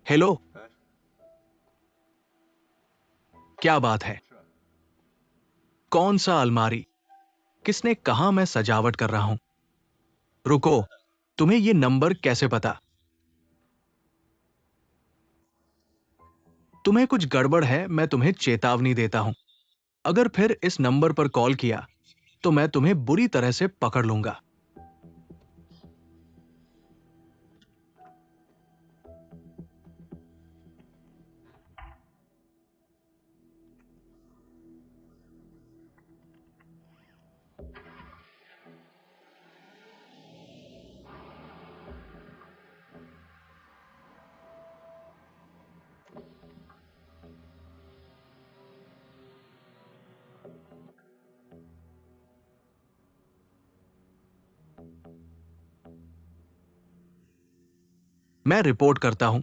हेलो, क्या बात है? कौन सा अलमारी? किसने कहा मैं सजावट कर रहा हूं? रुको, तुम्हें ये नंबर कैसे पता? तुम्हें कुछ गड़बड़ है, मैं तुम्हें चेतावनी देता हूं। अगर फिर इस नंबर पर कॉल किया तो मैं तुम्हें बुरी तरह से पकड़ लूंगा। मैं रिपोर्ट करता हूं।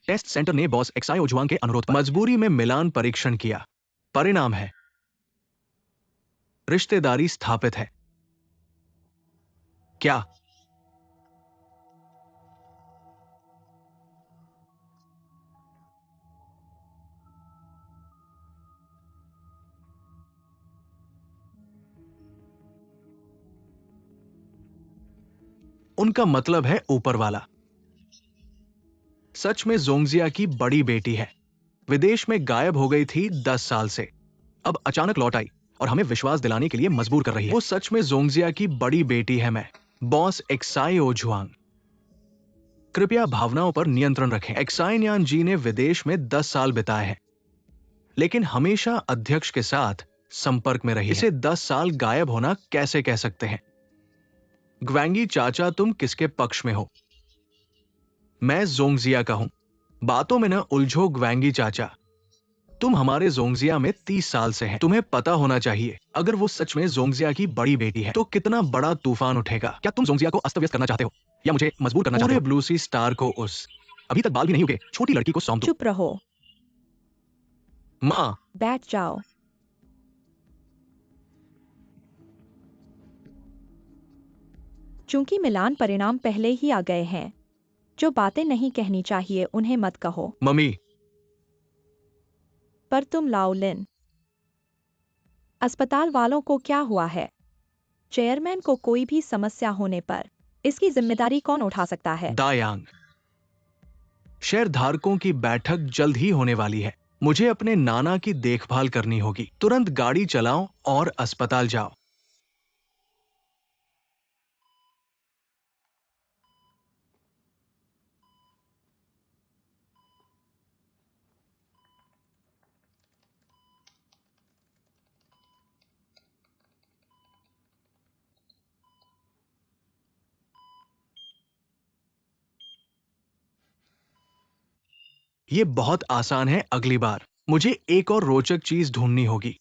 टेस्ट सेंटर ने बॉस एक्साई ओजुआंग के अनुरोध पर मजबूरी में मिलान परीक्षण किया। परिणाम है रिश्तेदारी स्थापित है। क्या? उनका मतलब है ऊपर वाला। सच में जोंगजिया की बड़ी बेटी है। विदेश में गायब हो गई थी 10 साल से, अब अचानक लौट आई और हमें विश्वास दिलाने के लिए मजबूर कर रही है। वो सच में जोंगजिया की बड़ी बेटी है। मैं बॉस एक्साई ओजुआंग। कृपया भावनाओं पर नियंत्रण रखें। एक्साइन्यान जी ने विदेश में 10 साल बिताए हैं, लेकिन हमेशा अध्यक्ष के साथ संपर्क में रही। इसे 10 साल गायब होना कैसे कह सकते हैं? ग्वेंगी चाचा, तुम किसके पक्ष में हो? मैं जोंगजिया का हूं। बातों में न उलझो ग्वेंगी चाचा। तुम हमारे जोंगजिया में 30 साल से हैं। तुम्हें पता होना चाहिए, अगर वो सच में जोंगजिया की बड़ी बेटी है तो कितना बड़ा तूफान उठेगा। क्या तुम जोंगजिया को अस्त व्यस्त करना चाहते हो या मुझे मजबूर करना चाहते हो? पूरे ब्लू सी स्टार को उस अभी तक बाल भी नहीं उगे छोटी लड़की को सौंप दो। चुप रहो, माँ, बैठ जाओ। चूंकि मिलान परिणाम पहले ही आ गए हैं, जो बातें नहीं कहनी चाहिए उन्हें मत कहो। मम्मी, पर तुम लाओलिन, अस्पताल वालों को क्या हुआ है? चेयरमैन को कोई भी समस्या होने पर इसकी जिम्मेदारी कौन उठा सकता है? दायांग। शेयरधारकों की बैठक जल्द ही होने वाली है। मुझे अपने नाना की देखभाल करनी होगी। तुरंत गाड़ी चलाओ और अस्पताल जाओ। ये बहुत आसान है। अगली बार मुझे एक और रोचक चीज ढूंढनी होगी।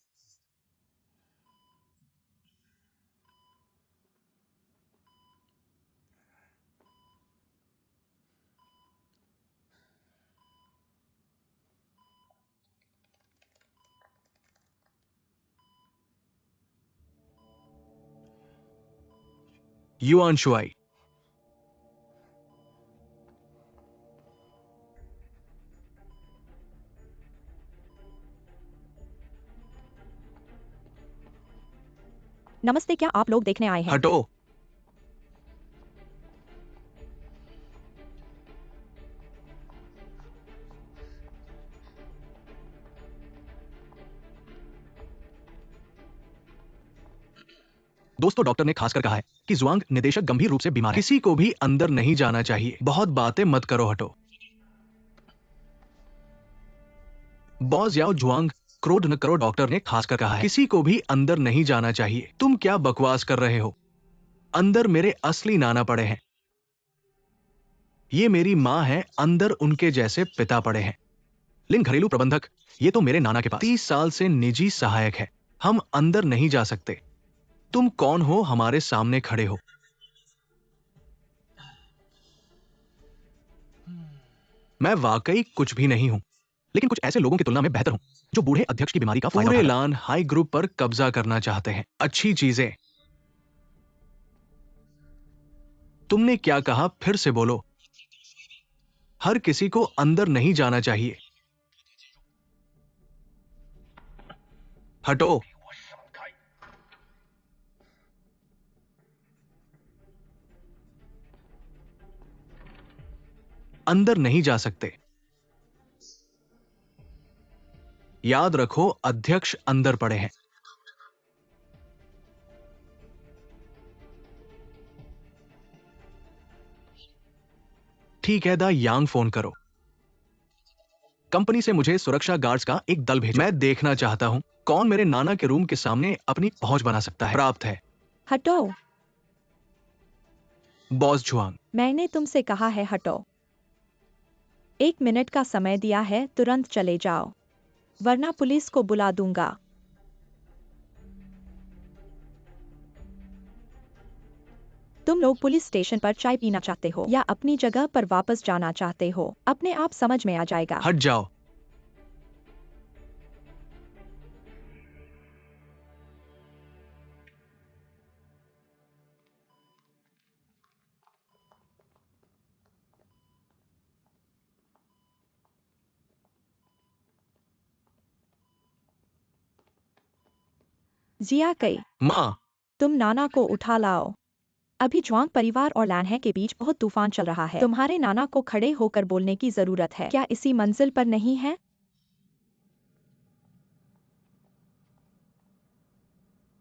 Yuan Shuai. नमस्ते, क्या आप लोग देखने आए हैं? हटो। दोस्तों, डॉक्टर ने खासकर कहा है कि जुआंग निदेशक गंभीर रूप से बीमार है। किसी को भी अंदर नहीं जाना चाहिए। बहुत बातें मत करो, हटो। बॉस याओ जुआंग, क्रोध न करो। डॉक्टर ने खासकर कहा है किसी को भी अंदर नहीं जाना चाहिए। तुम क्या बकवास कर रहे हो? अंदर मेरे असली नाना पड़े हैं। ये मेरी माँ है, अंदर उनके जैसे पिता पड़े हैं। लेकिन घरेलू प्रबंधक, ये तो मेरे नाना के पास 30 साल से निजी सहायक है। हम अंदर नहीं जा सकते। तुम कौन हो? हमारे सामने खड़े हो। मैं वाकई कुछ भी नहीं हूं, लेकिन कुछ ऐसे लोगों की तुलना में बेहतर हूं जो बूढ़े अध्यक्ष की बीमारी का फायदा पूरे उठा लान हाई ग्रुप पर कब्जा करना चाहते हैं। अच्छी चीजें। तुमने क्या कहा? फिर से बोलो। हर किसी को अंदर नहीं जाना चाहिए। हटो। अंदर नहीं जा सकते। याद रखो, अध्यक्ष अंदर पड़े हैं। ठीक है, द यांग फोन करो। कंपनी से मुझे सुरक्षा गार्ड्स का एक दल भेजो। मैं देखना चाहता हूं कौन मेरे नाना के रूम के सामने अपनी पहुंच बना सकता है। प्राप्त है, हटो। बॉस जुआंग। मैंने तुमसे कहा है हटो। 1 मिनट का समय दिया है, तुरंत चले जाओ, वरना पुलिस को बुला दूंगा। तुम लोग पुलिस स्टेशन पर चाय पीना चाहते हो या अपनी जगह पर वापस जाना चाहते हो? अपने आप समझ में आ जाएगा। हट जाओ। जिया कई, मां, तुम नाना को उठा लाओ। अभी जुआंग परिवार और लैनहे के बीच बहुत तूफान चल रहा है। तुम्हारे नाना को खड़े होकर बोलने की जरूरत है। क्या इसी मंजिल पर नहीं है?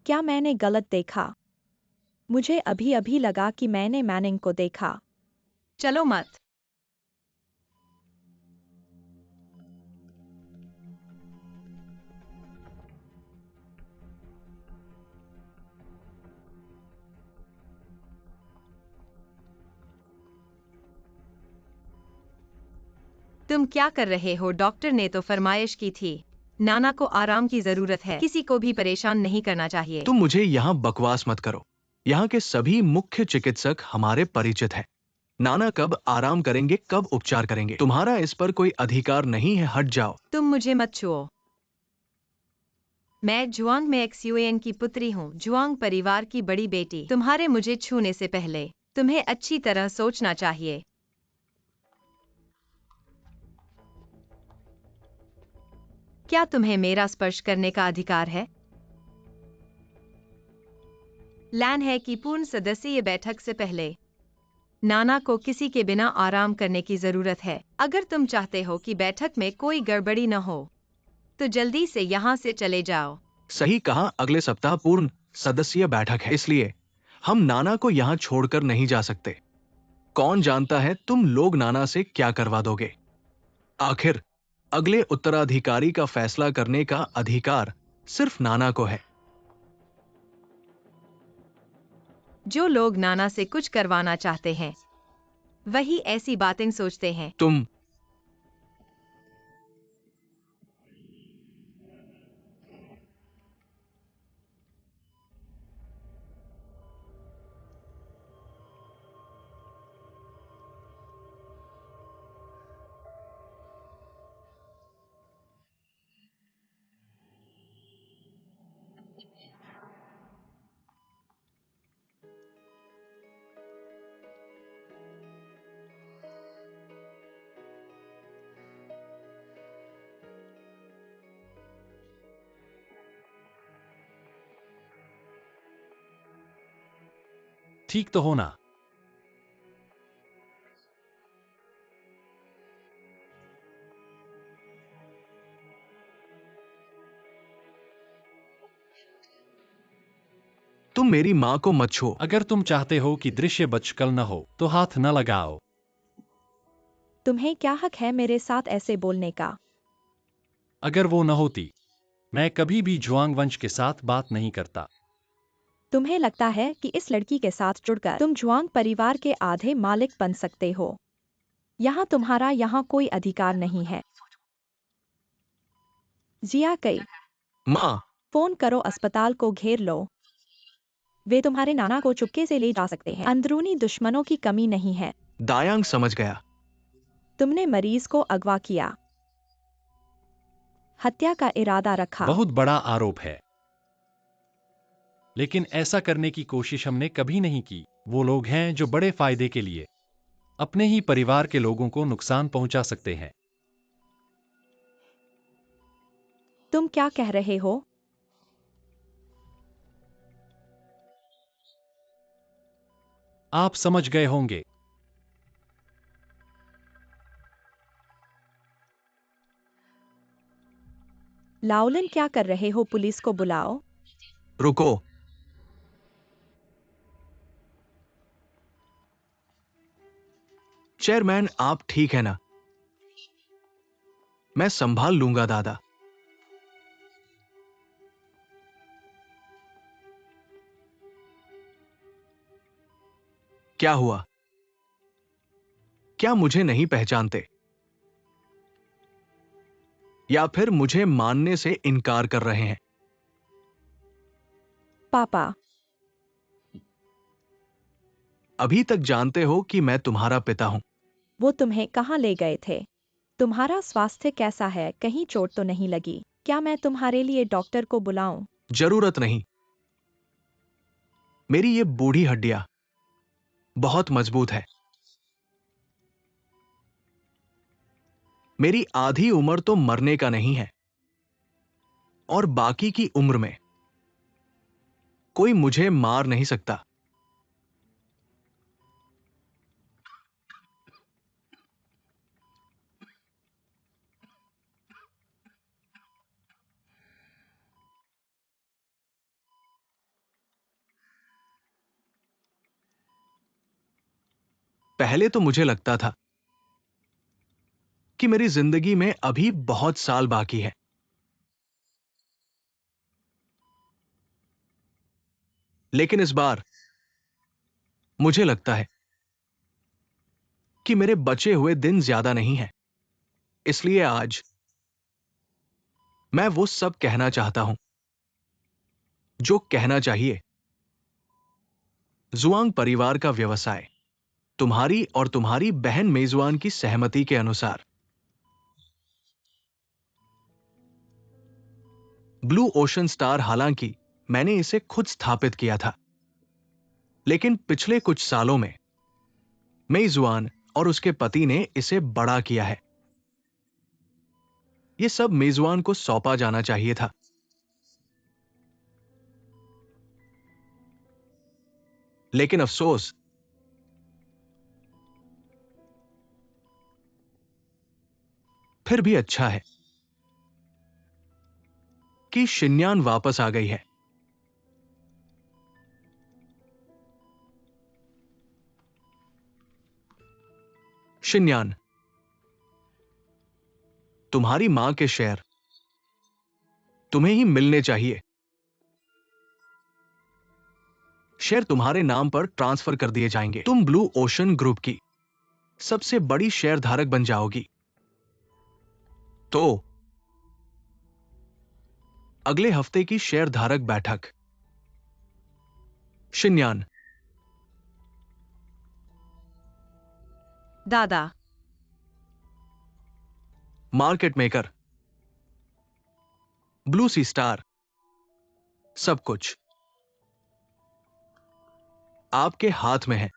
क्या मैंने गलत देखा? मुझे अभी अभी लगा कि मैंने मैनिंग को देखा। चलो मत। तुम क्या कर रहे हो? डॉक्टर ने तो फरमाइश की थी। नाना को आराम की जरूरत है, किसी को भी परेशान नहीं करना चाहिए। तुम मुझे यहां बकवास मत करो। यहां के सभी मुख्य चिकित्सक हमारे परिचित हैं। नाना कब आराम करेंगे, कब उपचार करेंगे, तुम्हारा इस पर कोई अधिकार नहीं है। हट जाओ। तुम मुझे मत छुओ। मैं जुआंग में एक्सयूएन की पुत्री हूँ, जुआंग परिवार की बड़ी बेटी। तुम्हारे मुझे छूने से पहले तुम्हें अच्छी तरह सोचना चाहिए। क्या तुम्हें मेरा स्पर्श करने का अधिकार है? लैन है कि पूर्ण सदस्यीय बैठक से पहले नाना को किसी के बिना आराम करने की जरूरत है। अगर तुम चाहते हो कि बैठक में कोई गड़बड़ी न हो, तो जल्दी से यहाँ से चले जाओ। सही कहा, अगले सप्ताह पूर्ण सदस्यीय बैठक है, इसलिए हम नाना को यहां छोड़कर नहीं जा सकते। कौन जानता है तुम लोग नाना से क्या करवा दोगे। आखिर अगले उत्तराधिकारी का फैसला करने का अधिकार सिर्फ नाना को है। जो लोग नाना से कुछ करवाना चाहते हैं, वही ऐसी बातें सोचते हैं। तुम ठीक तो हो ना? तुम मेरी माँ को मत छो। अगर तुम चाहते हो कि दृश्य बचकल न हो तो हाथ न लगाओ। तुम्हें क्या हक है मेरे साथ ऐसे बोलने का? अगर वो न होती, मैं कभी भी जुआंग वंश के साथ बात नहीं करता। तुम्हें लगता है कि इस लड़की के साथ जुड़कर तुम जुआंग परिवार के आधे मालिक बन सकते हो? यहाँ तुम्हारा यहाँ कोई अधिकार नहीं है। जिया कई, माँ, फोन करो, अस्पताल को घेर लो। वे तुम्हारे नाना को चुपके से ले जा सकते हैं। अंदरूनी दुश्मनों की कमी नहीं है। दायांग समझ गया। तुमने मरीज को अगवा किया, हत्या का इरादा रखा। बहुत बड़ा आरोप है, लेकिन ऐसा करने की कोशिश हमने कभी नहीं की। वो लोग हैं जो बड़े फायदे के लिए अपने ही परिवार के लोगों को नुकसान पहुंचा सकते हैं। तुम क्या कह रहे हो? आप समझ गए होंगे। लाओलिन, क्या कर रहे हो? पुलिस को बुलाओ। रुको। चेयरमैन, आप ठीक है ना? मैं संभाल लूंगा दादा। क्या हुआ? क्या मुझे नहीं पहचानते? या फिर मुझे मानने से इनकार कर रहे हैं? पापा, अभी तक जानते हो कि मैं तुम्हारा पिता हूं। वो तुम्हें कहाँ ले गए थे? तुम्हारा स्वास्थ्य कैसा है? कहीं चोट तो नहीं लगी? क्या मैं तुम्हारे लिए डॉक्टर को बुलाऊं? जरूरत नहीं। मेरी ये बूढ़ी हड्डियां बहुत मजबूत है। मेरी आधी उम्र तो मरने का नहीं है, और बाकी की उम्र में कोई मुझे मार नहीं सकता। पहले तो मुझे लगता था कि मेरी जिंदगी में अभी बहुत साल बाकी है, लेकिन इस बार मुझे लगता है कि मेरे बचे हुए दिन ज्यादा नहीं है। इसलिए आज मैं वो सब कहना चाहता हूं जो कहना चाहिए। जुआंग परिवार का व्यवसाय तुम्हारी और तुम्हारी बहन मेजवान की सहमति के अनुसार ब्लू ओशन स्टार, हालांकि मैंने इसे खुद स्थापित किया था, लेकिन पिछले कुछ सालों में मेजवान और उसके पति ने इसे बड़ा किया है। यह सब मेजवान को सौंपा जाना चाहिए था, लेकिन अफसोस फिर भी अच्छा है कि शिन्यान वापस आ गई है। शिन्यान, तुम्हारी मां के शेयर तुम्हें ही मिलने चाहिए। शेयर तुम्हारे नाम पर ट्रांसफर कर दिए जाएंगे। तुम ब्लू ओशन ग्रुप की सबसे बड़ी शेयर धारक बन जाओगी। तो अगले हफ्ते की शेयर धारक बैठक। शिन्यान, दादा, मार्केट मेकर, ब्लू सी स्टार, सब कुछ आपके हाथ में है।